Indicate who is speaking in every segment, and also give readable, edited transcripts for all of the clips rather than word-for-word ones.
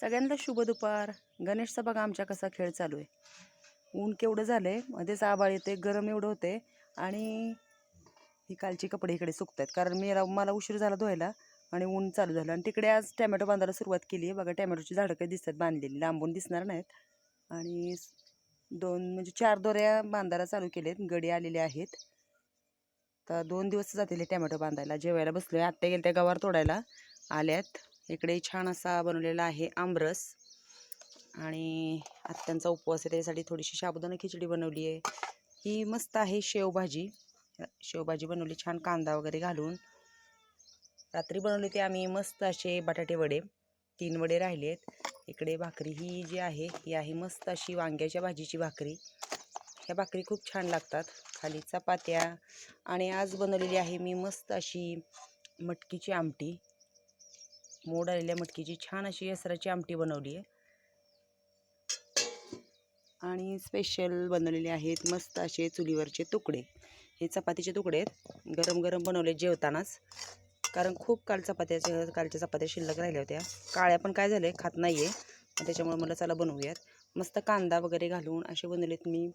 Speaker 1: सगळ्यांना शुभ दुपार. गणेशचा बघा आमच्या कसा खेळ चालू आहे. ऊन केवढं झालंय, मध्येच आभाळ येते, गरम एवढं होते आणि ही कालची कपडे इकडे सुकतात कारण मला उशीर झाला धुवायला आणि ऊन चालू झालं. आणि तिकडे आज टॅमॅटो बांधायला सुरुवात केली आहे. बघा टॅमॅटोची झाडं काही दिसतात बांधलेली, लांबून दिसणार नाहीत. आणि 4 दोऱ्या बांधायला चालू केलेत, गडी आलेले आहेत. तर 2 दिवस जातील टॅमॅटो बांधायला. जेवायला बसलोय, आत्या गेल्या त्या गवार तोडायला आल्यात. इकडे छान असा बनवलेला आहे आमरस आणि आत्यांचा उपवास आहे त्यासाठी थोडीशी साबुदाणा खिचडी बनवली आहे. ही मस्त आहे शेवभाजी बनवली छान कांदा वगैरे घालून. रात्री बनवले ते आम्ही मस्त असे बटाटे वडे, 3 वडे राहिलेत. इकडे भाकरी ही जी आहे ही आहे मस्त अशी वांग्याच्या भाजीची भाकरी. ह्या भाकरी खूप छान लागतात. खाली चपात्या आणि आज बनवलेली आहे मी मस्त अशी मटकीची आमटी. मोड आलेल्या मटकीची छान अशी यसराची आमटी बनवली आहे आणि स्पेशल बनवलेले आहेत मस्त असे चुलीवरचे तुकडे. हे चपातीचे तुकडे आहेत, गरम गरम बनवले जेवतानाच, कारण खूप कालच्या चपात्या शिल्लक राहिल्या होत्या. काळ्या पण काय झाले खात नाहीये, त्याच्यामुळे मला चला बनवूयात. मस्त कांदा वगैरे घालून असे बनवलेत मी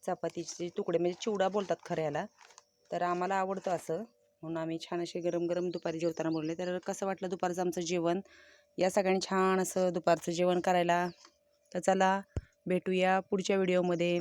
Speaker 1: चपातीचे तुकडे, म्हणजे चिवडा बोलतात खऱ्याला, तर आम्हाला आवडतं असं, म्हणून आम्ही छान असे गरम गरम दुपारी जेवताना बोलले. तर कसं वाटलं दुपारचं आमचं जेवण? या सगळ्यांनी छान असं दुपारचं जेवण करायला. तर चला भेटूया पुढच्या व्हिडिओमध्ये.